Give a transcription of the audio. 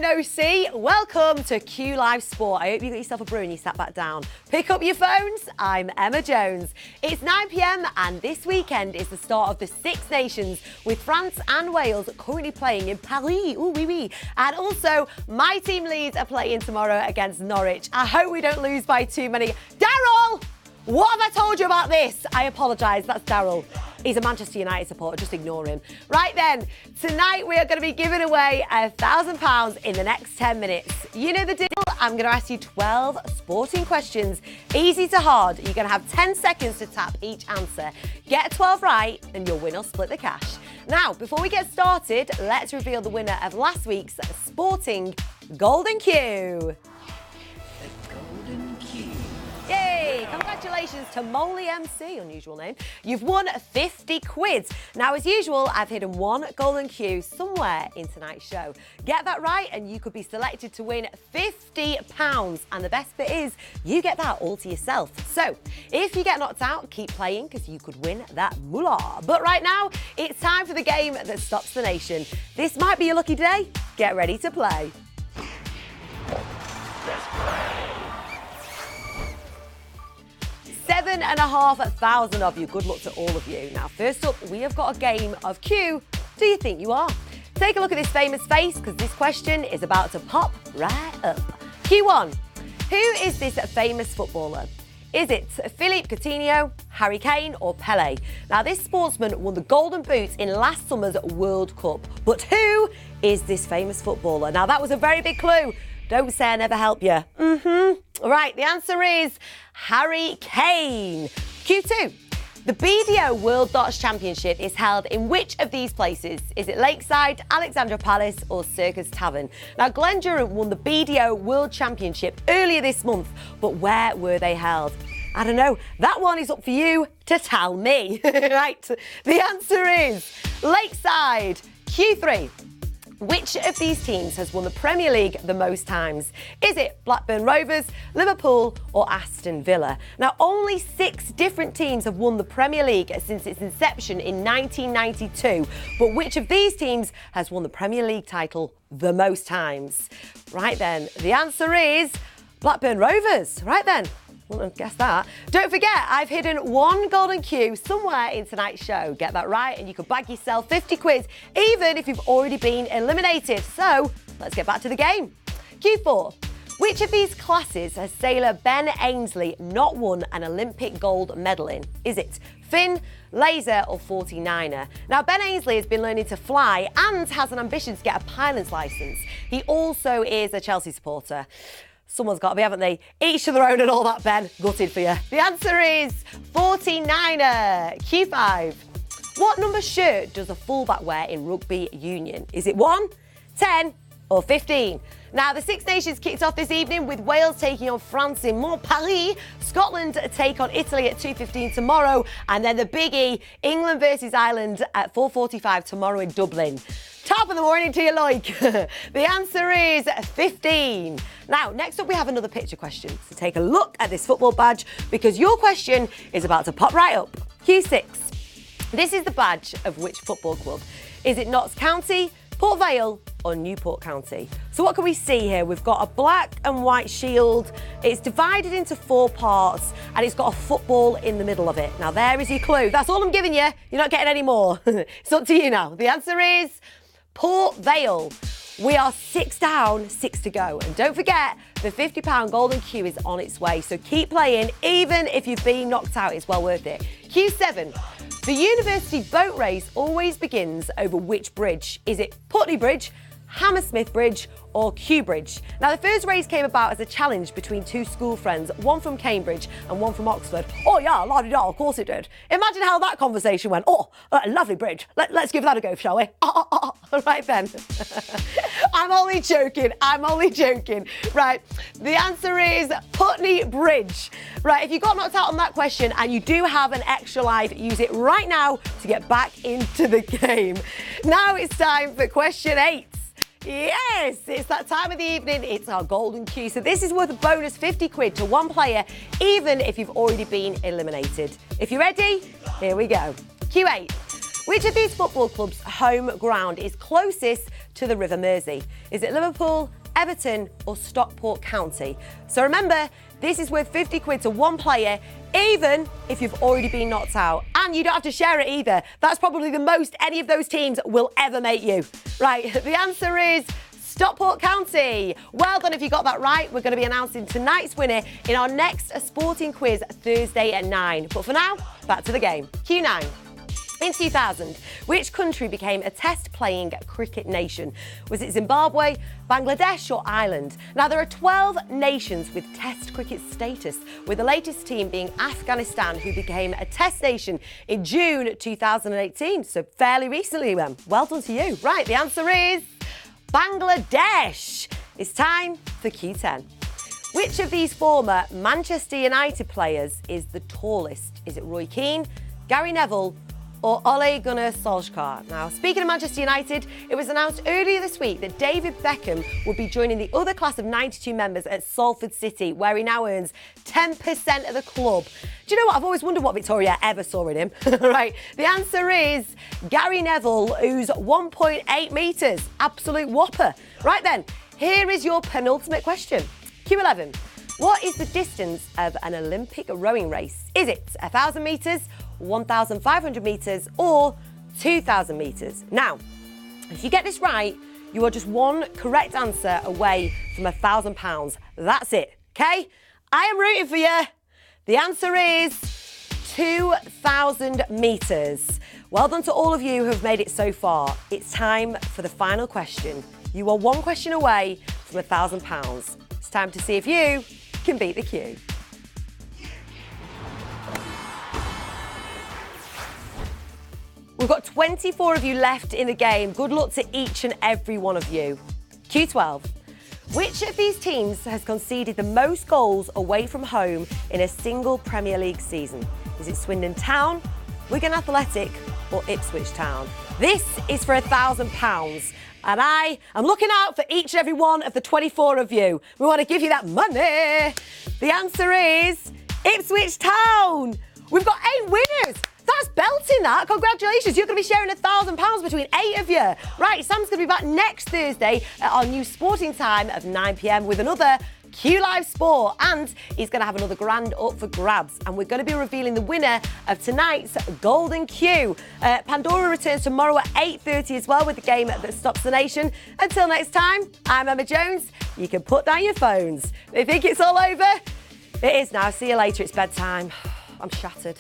OC. Welcome to Q Live Sport. I hope you got yourself a brew and you sat back down. Pick up your phones. I'm Emma Jones. It's 9 p.m. and this weekend is the start of the Six Nations with France and Wales currently playing in Paris. Ooh, oui, oui. And also, my team Leeds are playing tomorrow against Norwich. I hope we don't lose by too many. Daryl! What have I told you about this? I apologise, that's Daryl. He's a Manchester United supporter, just ignore him. Right then, tonight we are going to be giving away £1,000 in the next 10 minutes. You know the deal. I'm going to ask you 12 sporting questions, easy to hard. You're going to have 10 seconds to tap each answer. Get 12 right and you'll win or split the cash. Now, before we get started, let's reveal the winner of last week's Sporting Golden Q. Yay! Congratulations to Molly MC, unusual name. You've won 50 quid. Now, as usual, I've hidden one golden Q somewhere in tonight's show. Get that right and you could be selected to win £50. And the best bit is, you get that all to yourself. So, if you get knocked out, keep playing because you could win that moolah. But right now, it's time for the game that stops the nation. This might be your lucky day. Get ready to play. Let's play. 7,500 of you. Good luck to all of you. Now, first up, we have got a game of Q. Do you think you are? Take a look at this famous face because this question is about to pop right up. Q1. Who is this famous footballer? Is it Philippe Coutinho, Harry Kane or Pelé? Now, this sportsman won the Golden Boot in last summer's World Cup. But who is this famous footballer? Now, that was a very big clue. Don't say I never help you. Right, the answer is Harry Kane. Q2. The BDO World Darts Championship is held in which of these places? Is it Lakeside, Alexandra Palace or Circus Tavern? Now, Glen Durham won the BDO World Championship earlier this month, but where were they held? I don't know. That one is up for you to tell me. Right, the answer is Lakeside. Q3. Which of these teams has won the Premier League the most times? Is it Blackburn Rovers, Liverpool or Aston Villa? Now, only 6 different teams have won the Premier League since its inception in 1992. But which of these teams has won the Premier League title the most times? Right then, the answer is Blackburn Rovers. Right then. Wouldn't have guessed that. Don't forget, I've hidden one golden Q somewhere in tonight's show. Get that right and you could bag yourself 50 quid, even if you've already been eliminated. So, let's get back to the game. Q4. Which of these classes has sailor Ben Ainsley not won an Olympic gold medal in? Is it Finn, Laser or 49er? Now, Ben Ainsley has been learning to fly and has an ambition to get a pilot's licence. He also is a Chelsea supporter. Someone's got to be, haven't they? Each to their own and all that, Ben. Gutted for you. The answer is 49er. Q5. What number shirt does a fullback wear in rugby union? Is it 1, 10 or 15? Now, the Six Nations kicked off this evening with Wales taking on France in Montpellier. Scotland take on Italy at 2:15 tomorrow. And then the biggie, England versus Ireland at 4:45 tomorrow in Dublin. Top of the morning to you, like. The answer is 15. Now, next up, we have another picture question. So take a look at this football badge because your question is about to pop right up. Q6. This is the badge of which football club? Is it Notts County, Port Vale or Newport County? So what can we see here? We've got a black and white shield. It's divided into 4 parts and it's got a football in the middle of it. Now, there is your clue. That's all I'm giving you. You're not getting any more. It's up to you now. The answer is Port Vale. We are 6 down, 6 to go. And don't forget, the £50 golden Q is on its way. So keep playing, even if you've been knocked out, it's well worth it. Q7. The university boat race always begins over which bridge? Is it Putney Bridge, Hammersmith Bridge or Kew Bridge? Now, the first race came about as a challenge between 2 school friends, one from Cambridge and one from Oxford. Oh yeah, la-di-da, of course it did. Imagine how that conversation went. Oh, a lovely bridge. Let's give that a go, shall we? Right then. I'm only joking. Right, the answer is Putney Bridge. Right, if you got knocked out on that question and you do have an extra life, use it right now to get back into the game. Now it's time for question 8. Yes, it's that time of the evening. It's our golden Q. So this is worth a bonus 50 quid to one player, even if you've already been eliminated. If you're ready, here we go. Q8. Which of these football clubs' home ground is closest to the River Mersey? Is it Liverpool, Everton or Stockport County? So remember, this is worth 50 quid to one player, even if you've already been knocked out. And you don't have to share it either. That's probably the most any of those teams will ever make you. Right, the answer is Stockport County. Well done if you got that right. We're going to be announcing tonight's winner in our next sporting quiz Thursday at 9. But for now, back to the game. Q9. In 2000, which country became a test-playing cricket nation? Was it Zimbabwe, Bangladesh or Ireland? Now, there are 12 nations with test cricket status, with the latest team being Afghanistan, who became a test nation in June 2018, so fairly recently. Well done to you. Right, the answer is Bangladesh. It's time for Q10. Which of these former Manchester United players is the tallest? Is it Roy Keane, Gary Neville, or Ole Gunnar Solskjaer? Now, speaking of Manchester United, it was announced earlier this week that David Beckham will be joining the other class of 92 members at Salford City, where he now earns 10% of the club. Do you know what? I've always wondered what Victoria ever saw in him. Right, the answer is Gary Neville, who's 1.8 metres. Absolute whopper. Right then, here is your penultimate question. Q11. What is the distance of an Olympic rowing race? Is it 1,000 metres, 1,500 metres or 2,000 metres? Now, if you get this right, you are just one correct answer away from £1,000. That's it, okay? I am rooting for you. The answer is 2,000 metres. Well done to all of you who have made it so far. It's time for the final question. You are one question away from £1,000. It's time to see if you can beat the queue. We've got 24 of you left in the game. Good luck to each and every one of you. Q12. Which of these teams has conceded the most goals away from home in a single Premier League season? Is it Swindon Town, Wigan Athletic or Ipswich Town? This is for £1,000. And I am looking out for each and every one of the 24 of you. We want to give you that money. The answer is Ipswich Town. We've got 8 winners. That's belting, that. Congratulations. You're going to be sharing £1,000 between 8 of you. Right, Sam's going to be back next Thursday at our new sporting time of 9 p.m. with another Q Live Sport, and he's going to have another grand up for grabs, and we're going to be revealing the winner of tonight's Golden Q. Pandora returns tomorrow at 8:30 as well with the game that stops the nation. Until next time, I'm Emma Jones. You can put down your phones. If you think it's all over, it is now. See you later. It's bedtime. I'm shattered.